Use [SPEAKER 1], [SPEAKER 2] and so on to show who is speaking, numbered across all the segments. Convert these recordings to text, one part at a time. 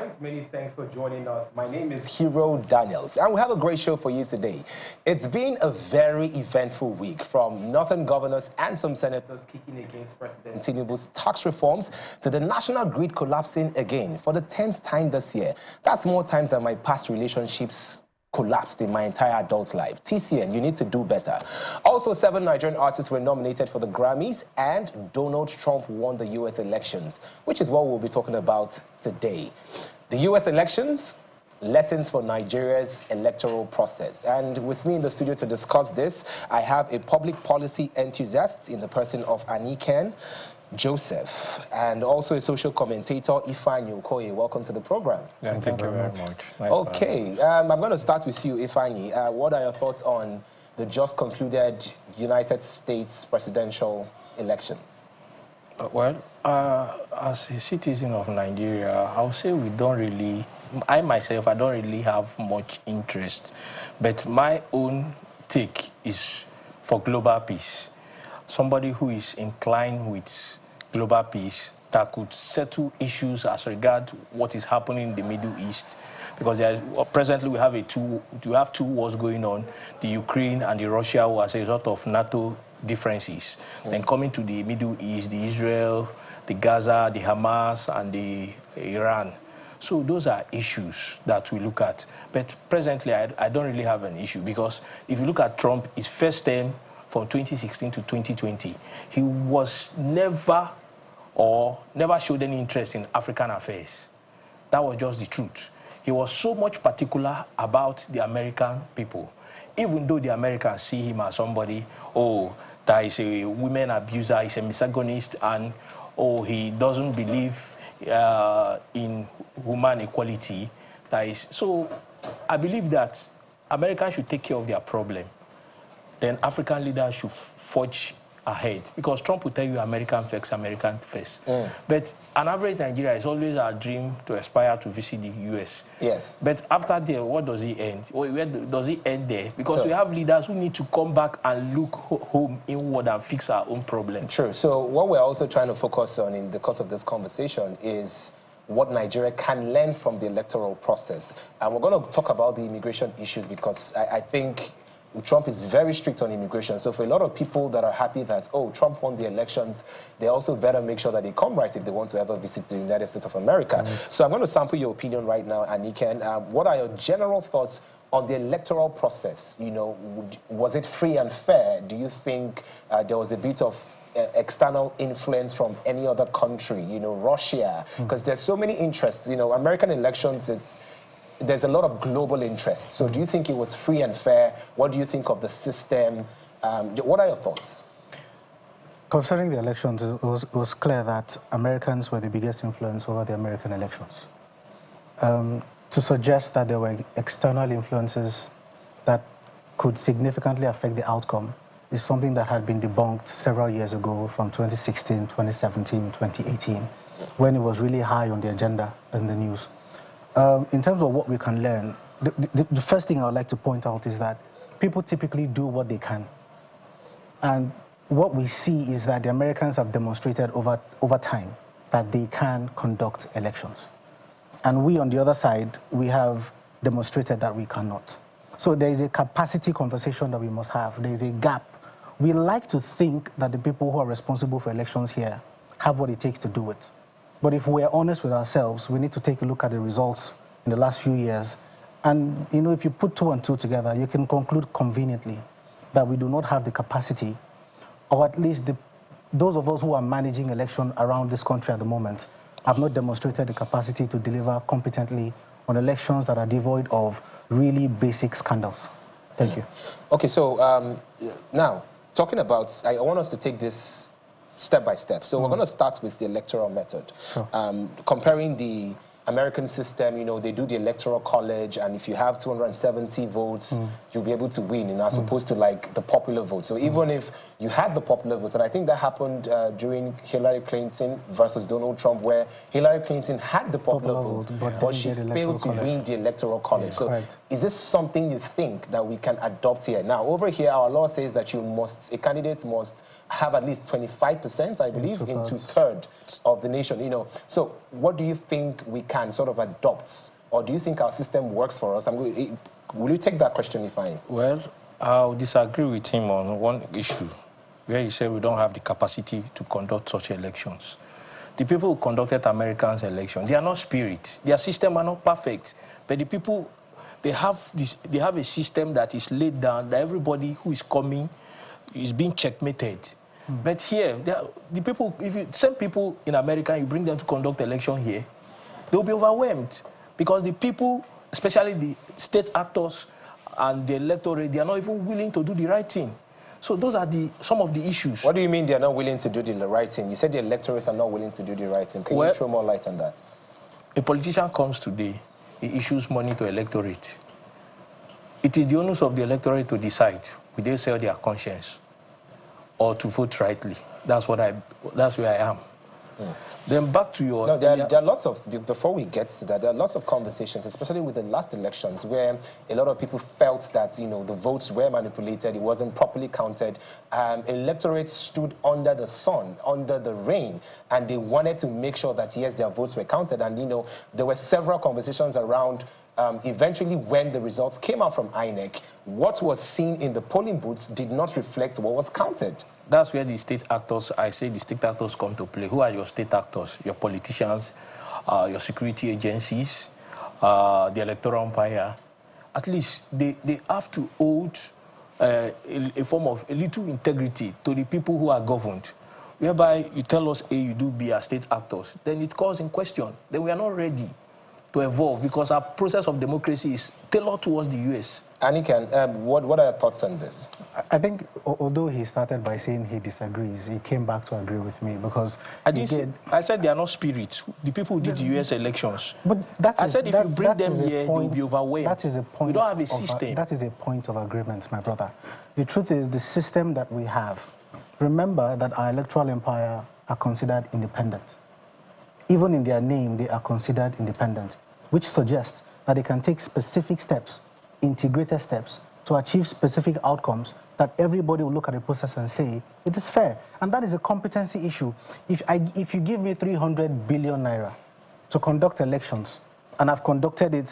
[SPEAKER 1] Times. Many thanks for joining us. My name is Hero Daniels, and we have a great show for you today. It's been a very eventful week, from northern governors and some senators kicking against President Tinubu's tax reforms to the national grid collapsing again for the 10th time this year. That's more times than my past relationships collapsed in my entire adult life. TCN, you need to do better. Also, 7 Nigerian artists were nominated for the Grammys, and Donald Trump won the U.S. elections, which is what we'll be talking about today. The U.S. elections, lessons for Nigeria's electoral process. And with me in the studio to discuss this, I have a public policy enthusiast in the person of Aniken Joseph, and also a social commentator, Ifeanyi Okoye. Welcome to the program.
[SPEAKER 2] Yeah, thank you very much. Nice.
[SPEAKER 1] Okay, I'm going to start with you, Ifeanyi. What are your thoughts on the just concluded United States presidential elections?
[SPEAKER 2] As a citizen of Nigeria, I would say we don't really, I myself, I don't really have much interest. But my own take is for global peace. Somebody who is inclined with global peace that could settle issues as regard what is happening in the Middle East, because presently we have two wars going on, the Ukraine and the Russia war as a result of NATO differences. Then coming to the Middle East, the Israel, the Gaza, the Hamas, and the Iran. So those are issues that we look at. But presently I don't really have an issue, because if you look at Trump, his first term from 2016 to 2020, he was never showed any interest in African affairs. That was just the truth. He was so much particular about the American people, even though the Americans see him as somebody, oh, that is a women abuser, he's a misogynist, and oh, he doesn't believe in human equality. That is, so I believe that Americans should take care of their problem. Then African leaders should forge ahead, because Trump will tell you American first. But an average Nigerian is always our dream to aspire to visit the US.
[SPEAKER 1] Yes.
[SPEAKER 2] But after there, what does it end? Where does it end there? Because we have leaders who need to come back and look home inward and fix our own problems.
[SPEAKER 1] True. So what we're also trying to focus on in the course of this conversation is what Nigeria can learn from the electoral process. And we're going to talk about the immigration issues, because I think Trump is very strict on immigration. So for a lot of people that are happy that, oh, Trump won the elections, they also better make sure that they come right if they want to ever visit the United States of America. So I'm going to sample your opinion right now, Aniken. What are your general thoughts on the electoral process? You know, was it free and fair? Do you think there was a bit of external influence from any other country, you know, Russia? Because there's so many interests. You know, American elections, there's a lot of global interest. So do you think it was free and fair? What do you think of the system? What are your thoughts?
[SPEAKER 3] Concerning the elections, it was clear that Americans were the biggest influence over the American elections. To suggest that there were external influences that could significantly affect the outcome is something that had been debunked several years ago, from 2016, 2017, 2018, when it was really high on the agenda in the news. In terms of what we can learn, the first thing I would like to point out is that people typically do what they can. And what we see is that the Americans have demonstrated over time that they can conduct elections. And we, on the other side, we have demonstrated that we cannot. So there is a capacity conversation that we must have. There is a gap. We like to think that the people who are responsible for elections here have what it takes to do it. But if we're honest with ourselves, we need to take a look at the results in the last few years. And, you know, if you put 2 and 2 together, you can conclude conveniently that we do not have the capacity, or at least those of us who are managing election around this country at the moment have not demonstrated the capacity to deliver competently on elections that are devoid of really basic scandals. Thank you.
[SPEAKER 1] Okay, so now, talking about, I want us to take this step by step. So we're going to start with the electoral method. Comparing the American system, you know, they do the electoral college, and if you have 270 votes, you'll be able to win, you know, as opposed to like the popular vote. So even if you had the popular votes, and I think that happened during Hillary Clinton versus Donald Trump, where Hillary Clinton had the popular vote, but she failed to win the electoral college. Yeah, so correct. Is this something you think that we can adopt here? Now, over here, our law says that a candidate must have at least 25%, I believe, in two-thirds of the nation, you know. So what do you think we can sort of adopt? Or do you think our system works for us? Will you take that question, Ifeanyi?
[SPEAKER 2] Well, I'll disagree with him on one issue, where he said we don't have the capacity to conduct such elections. The people who conducted Americans' elections, they are not spirits. Their system are not perfect. But the people, they have a system that is laid down, that everybody who is coming is being checkmated. But here, the people, if you send people in America, you bring them to conduct election here, they'll be overwhelmed. Because the people, especially the state actors and the electorate, they are not even willing to do the right thing. So those are some of the issues.
[SPEAKER 1] What do you mean they are not willing to do the right thing? You said the electorates are not willing to do the right thing. Can you throw more light on that?
[SPEAKER 2] A politician comes today, he issues money to electorate. It is the onus of the electorate to decide, will they sell their conscience or to vote rightly. That's where I am. Then back to your...
[SPEAKER 1] No, there are lots of, before we get to that, there are lots of conversations, especially with the last elections, where a lot of people felt that, you know, the votes were manipulated, it wasn't properly counted. Electorates stood under the sun, under the rain, and they wanted to make sure that, yes, their votes were counted. And, you know, there were several conversations around eventually when the results came out from INEC, what was seen in the polling booths did not reflect what was counted.
[SPEAKER 2] That's where the state actors, I say the state actors come to play. Who are your state actors? Your politicians, your security agencies, the electoral umpire. At least they have to hold a form of a little integrity to the people who are governed. Whereby you tell us A, you do B as state actors, then it calls in question. Then we are not ready to evolve because our process of democracy is tailored towards the U.S.
[SPEAKER 1] Anikan, what are your thoughts on this?
[SPEAKER 3] I think, although he started by saying he disagrees, he came back to agree with me because
[SPEAKER 2] I said they are not spirits. The people who did the U.S. elections.
[SPEAKER 3] But
[SPEAKER 2] I said if you bring them here, they will be overwhelmed.
[SPEAKER 3] That is a point.
[SPEAKER 2] We don't have a system.
[SPEAKER 3] That is a point of agreement, my brother. The truth is, the system that we have. Remember that our electoral empire are considered independent. Even in their name, they are considered independent, which suggests that they can take specific steps, integrated steps, to achieve specific outcomes that everybody will look at the process and say, it is fair. And that is a competency issue. If you give me 300 billion naira to conduct elections, and I've conducted it,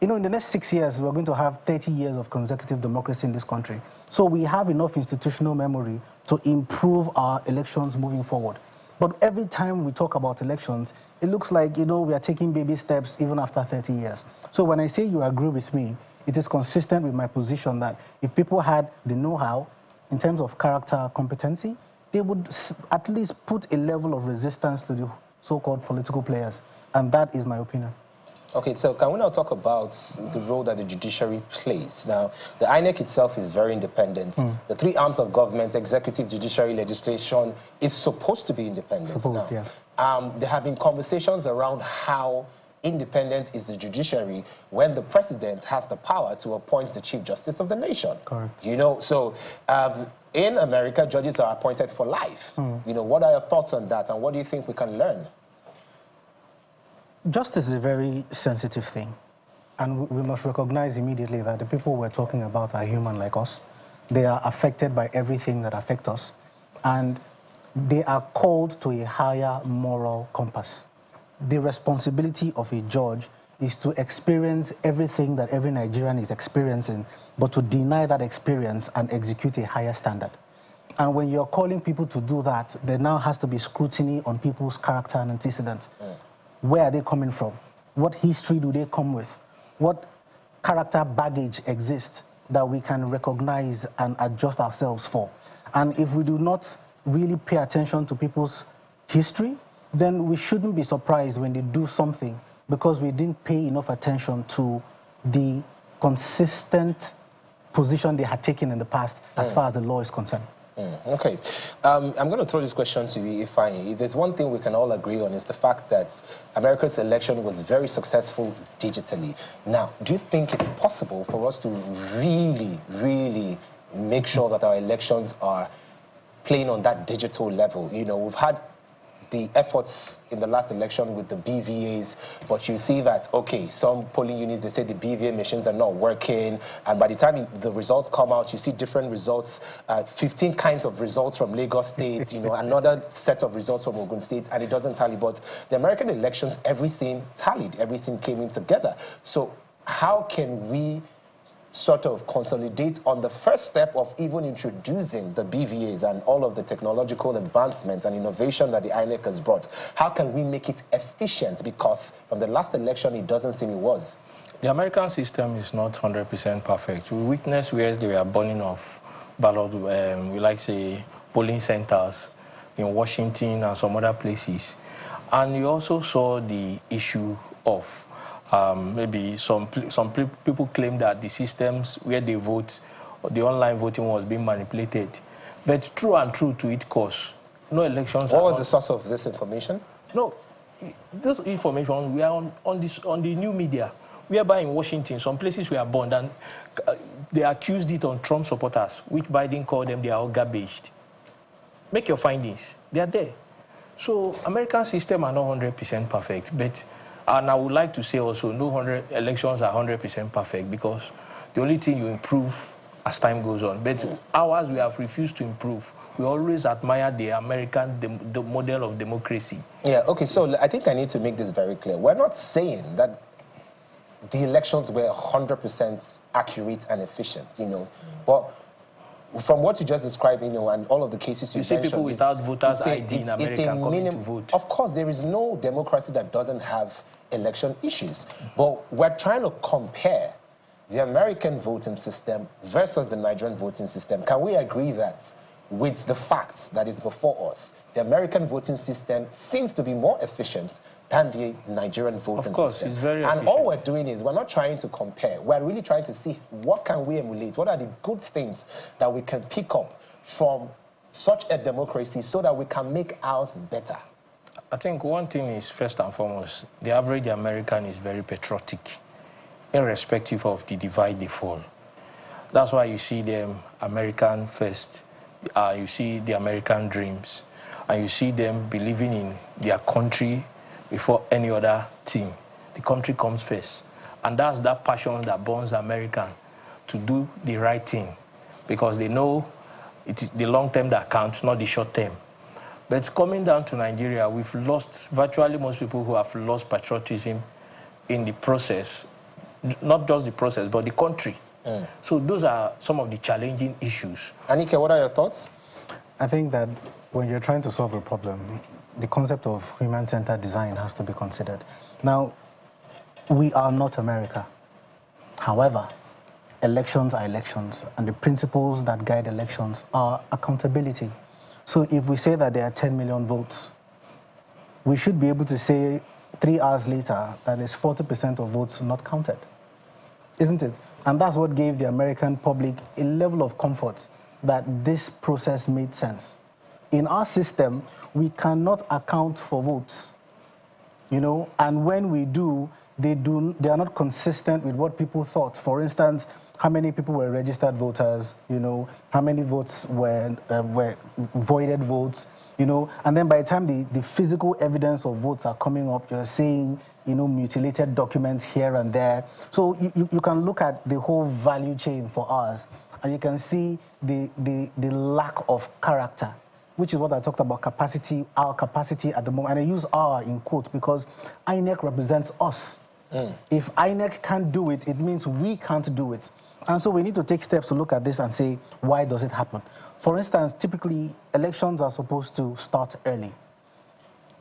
[SPEAKER 3] you know, in the next 6 years, we're going to have 30 years of consecutive democracy in this country. So we have enough institutional memory to improve our elections moving forward. But every time we talk about elections, it looks like, you know, we are taking baby steps even after 30 years. So when I say you agree with me, it is consistent with my position that if people had the know-how in terms of character competency, they would at least put a level of resistance to the so-called political players. And that is my opinion.
[SPEAKER 1] Okay, so can we now talk about the role that the judiciary plays? Now, the INEC itself is very independent. The three arms of government, executive, judiciary, legislation, is supposed to be independent.
[SPEAKER 3] Supposed, yes.
[SPEAKER 1] There have been conversations around how independent is the judiciary when the president has the power to appoint the Chief Justice of the nation.
[SPEAKER 3] Correct.
[SPEAKER 1] You know, so in America, judges are appointed for life. You know, what are your thoughts on that, and what do you think we can learn?
[SPEAKER 3] Justice is a very sensitive thing, and we must recognize immediately that the people we're talking about are human like us. They are affected by everything that affects us, and they are called to a higher moral compass. The responsibility of a judge is to experience everything that every Nigerian is experiencing, but to deny that experience and execute a higher standard. And when you're calling people to do that, there now has to be scrutiny on people's character and antecedents. Where are they coming from? What history do they come with? What character baggage exists that we can recognize and adjust ourselves for? And if we do not really pay attention to people's history, then we shouldn't be surprised when they do something because we didn't pay enough attention to the consistent position they had taken in the past as far as the law is concerned.
[SPEAKER 1] Okay. I'm going to throw this question to you, Ifeanyi. If there's one thing we can all agree on, is the fact that America's election was very successful digitally. Now, do you think it's possible for us to really, really make sure that our elections are playing on that digital level? You know, we've had the efforts in the last election with the BVAs, but you see that, okay, some polling units, they say the BVA machines are not working, and by the time the results come out, you see different results, 15 kinds of results from Lagos State, you know, another set of results from Ogun State, and it doesn't tally. But the American elections, everything tallied, everything came in together. So how can we sort of consolidate on the first step of even introducing the BVAs and all of the technological advancements and innovation that the INEC has brought? How can we make it efficient? Because from the last election, it doesn't seem it was.
[SPEAKER 2] The American system is not 100% perfect. We witnessed where they were burning off ballot, we like say, polling centers in Washington and some other places. And you also saw the issue of maybe some people claim that the systems where they vote, the online voting was being manipulated. But true to its cause, no elections.
[SPEAKER 1] What was the source of this information?
[SPEAKER 2] No, this information, we are on the new media. Whereby in Washington, some places were burned, and they accused it on Trump supporters, which Biden called them, they are all garbage. Make your findings. They are there. So American system are not 100% perfect, but and I would like to say also, no elections are 100% perfect, because the only thing you improve as time goes on. But ours, we have refused to improve. We always admire the American, the model of democracy.
[SPEAKER 1] Yeah, okay, so I think I need to make this very clear. We're not saying that the elections were 100% accurate and efficient, you know, but from what you just described, you know, and all of the cases you mentioned,
[SPEAKER 2] see people without voters ID in America coming to vote.
[SPEAKER 1] Of course, there is no democracy that doesn't have election issues. But we're trying to compare the American voting system versus the Nigerian voting system. Can we agree that with the facts that is before us, the American voting system seems to be more efficient than the Nigerian voting system?
[SPEAKER 2] Of course, it's very efficient.
[SPEAKER 1] And all we're doing is we're not trying to compare. We're really trying to see what can we emulate, what are the good things that we can pick up from such a democracy so that we can make ours better.
[SPEAKER 2] I think one thing is, first and foremost, the average American is very patriotic, irrespective of the divide they fall. That's why you see them American first, you see the American dreams, and you see them believing in their country before any other thing. The country comes first. And that's that passion that burns American to do the right thing, because they know it is the long term that counts, not the short term. But coming down to Nigeria, we've lost, virtually most people who have lost patriotism in the process, not just the process, but the country. So those are some of the challenging issues.
[SPEAKER 1] Anike, what are your thoughts?
[SPEAKER 3] I think that when you're trying to solve a problem, the concept of human-centered design has to be considered. Now, we are not America. However, elections are elections, and the principles that guide elections are accountability. So if we say that there are 10 million votes, we should be able to say 3 hours later that there's 40% of votes not counted, isn't it? And that's what gave the American public a level of comfort that this process made sense. In our system, we cannot account for votes, you know, and when we do, they are not consistent with what people thought. For instance, how many people were registered voters, you know, how many votes were voided votes, you know, and then by the time the physical evidence of votes are coming up, you're seeing, you know, mutilated documents here and there. So you can look at the whole value chain for us, and you can see the lack of character, which is what I talked about, capacity, our capacity at the moment. And I use our in quotes because INEC represents us. If INEC can't do it, it means we can't do it. And so we need to take steps to look at this and say, why does it happen? For instance, typically, elections are supposed to start early.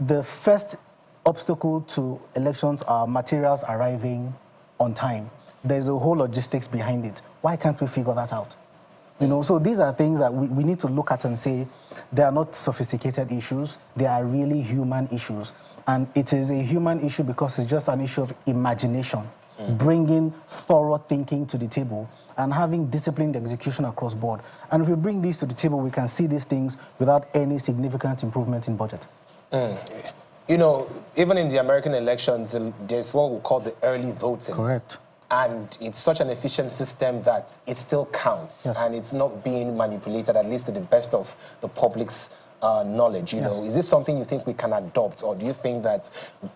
[SPEAKER 3] The first obstacle to elections are materials arriving on time. There's a whole logistics behind it. Why can't we figure that out? You know, so these are things that we need to look at and say, they are not sophisticated issues, they are really human issues. And it is a human issue because it's just an issue of imagination, bringing forward thinking to the table and having disciplined execution across board. And if we bring these to the table, we can see these things without any significant improvement in budget.
[SPEAKER 1] You know, even in the American elections, there's what we call the early voting.
[SPEAKER 3] Correct.
[SPEAKER 1] And it's such an efficient system that it still counts, and it's not being manipulated, at least to the best of the public's knowledge, you know, is this something you think we can adopt, or do you think that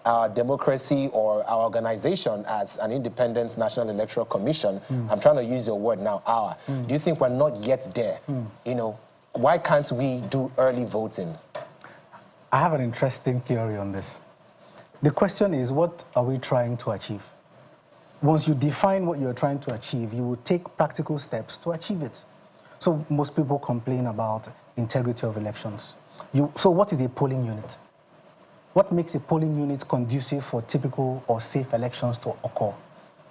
[SPEAKER 1] our democracy or our organization as an independent National Electoral Commission, I'm trying to use your word now, do you think we're not yet there? You know, why can't we do early voting?
[SPEAKER 3] I have an interesting theory on this. The question is, what are we trying to achieve? Once you define what you're trying to achieve, you will take practical steps to achieve it. So most people complain about integrity of elections. So what is a polling unit? What makes a polling unit conducive for typical or safe elections to occur?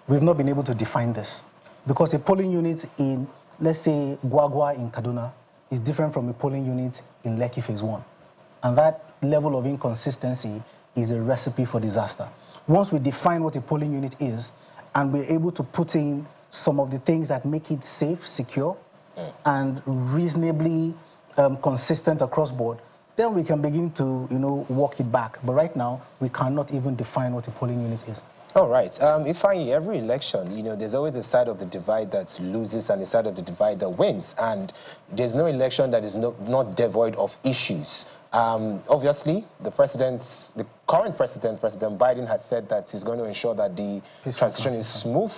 [SPEAKER 3] We've not been able to define this. Because a polling unit in, let's say, Gwagwa in Kaduna is different from a polling unit in Lekki Phase 1. And that level of inconsistency is a recipe for disaster. Once we define what a polling unit is, and we're able to put in some of the things that make it safe, secure, and reasonably consistent across board, then we can begin to, you know, walk it back. But right now, we cannot even define what a polling unit is.
[SPEAKER 1] All right. If every election, you know, there's always a side of the divide that loses and a side of the divide that wins. And there's no election that is not devoid of issues. Obviously, the current president, President Biden, has said that he's going to ensure that the transition is smooth.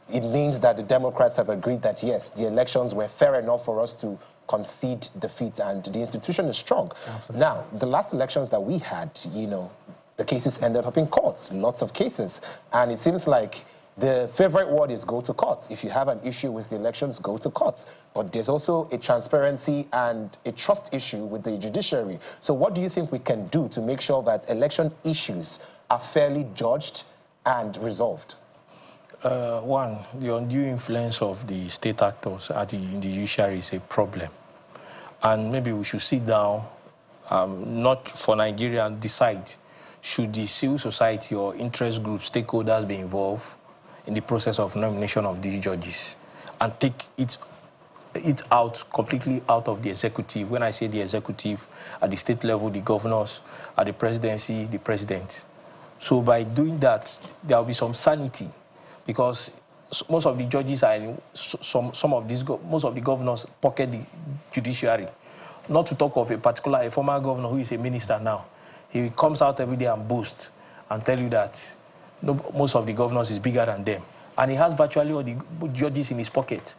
[SPEAKER 1] It means that the Democrats have agreed that, yes, the elections were fair enough for us to concede defeat, and the institution is strong. Absolutely. Now, the last elections that we had, you know, the cases ended up in courts, lots of cases. And it seems like the favorite word is go to court. If you have an issue with the elections, go to court. But there's also a transparency and a trust issue with the judiciary. So what do you think we can do to make sure that election issues are fairly judged and resolved?
[SPEAKER 2] One, the undue influence of the state actors in the judiciary is a problem. And maybe we should sit down, not for Nigeria, and decide, should the civil society or interest groups, stakeholders be involved in the process of nomination of these judges, and take it out, completely out of the executive. When I say the executive, at the state level, the governors, at the presidency, the president. So by doing that, there will be some sanity, because most of the judges are in, most of the governors pocket the judiciary. Not to talk of a former governor who is a minister now. He comes out every day and boasts and tell you that most of the governors is bigger than them. And he has virtually all the judges in his pocket.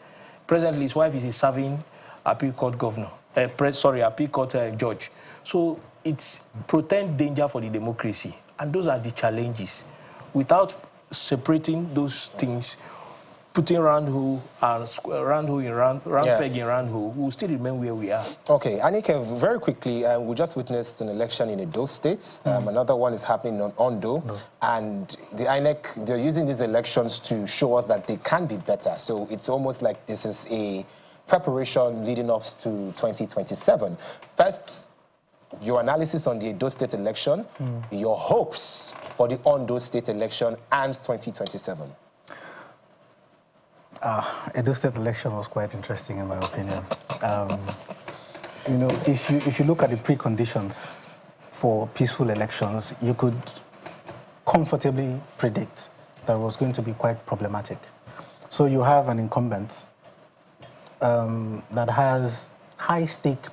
[SPEAKER 2] Presently, his wife is a serving appeal court governor, appeal court judge. So it's potent danger for the democracy. And those are the challenges. Without separating those things, putting round hole and round peg in round hole, we'll still remain where we are.
[SPEAKER 1] Okay, Anike, very quickly, we just witnessed an election in Edo State. Another one is happening on Ondo, and the INEC, they're using these elections to show us that they can be better. So it's almost like this is a preparation leading up to 2027. First, your analysis on the Edo State election, your hopes for the Ondo State election and 2027.
[SPEAKER 3] Edo State election was quite interesting in my opinion. You know, if you look at the preconditions for peaceful elections, you could comfortably predict that it was going to be quite problematic. So you have an incumbent that has high stake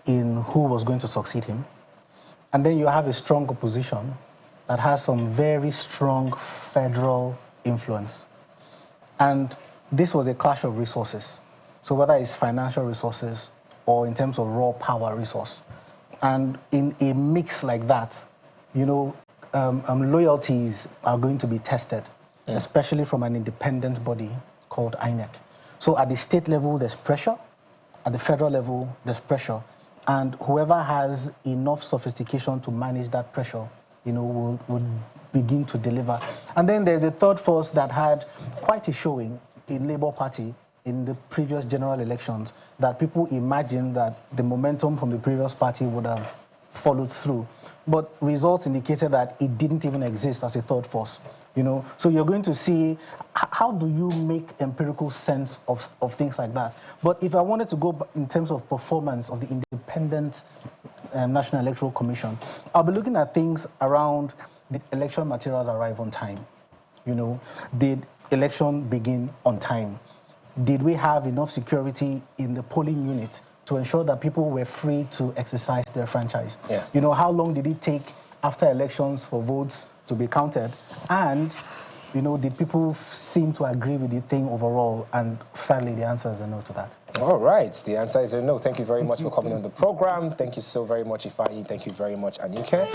[SPEAKER 3] in who was going to succeed him. And then you have a strong opposition that has some very strong federal influence. And this was a clash of resources. So whether it's financial resources or in terms of raw power resource. And in a mix like that, you know, loyalties are going to be tested, especially from an independent body called INEC. So at the state level, there's pressure. At the federal level, there's pressure. And whoever has enough sophistication to manage that pressure, you know, will begin to deliver. And then there's a third force that had quite a showing in Labour Party in the previous general elections, that people imagined that the momentum from the previous party would have followed through. But results indicated that it didn't even exist as a third force. You know, so you're going to see how do you make empirical sense of things like that. But if I wanted to go in terms of performance of the independent National Electoral Commission, I'll be looking at things around the election materials arrive on time. You know, did election begin on time? Did we have enough security in the polling unit to ensure that people were free to exercise their franchise.
[SPEAKER 1] Yeah.
[SPEAKER 3] You know, how long did it take after elections for votes to be counted? And, you know, did people seem to agree with the thing overall? And sadly, the answer is a no to that.
[SPEAKER 1] All right, the answer is a no. Thank you very much for coming on the program. Thank you so very much, Ifeanyi. Thank you very much, Anike.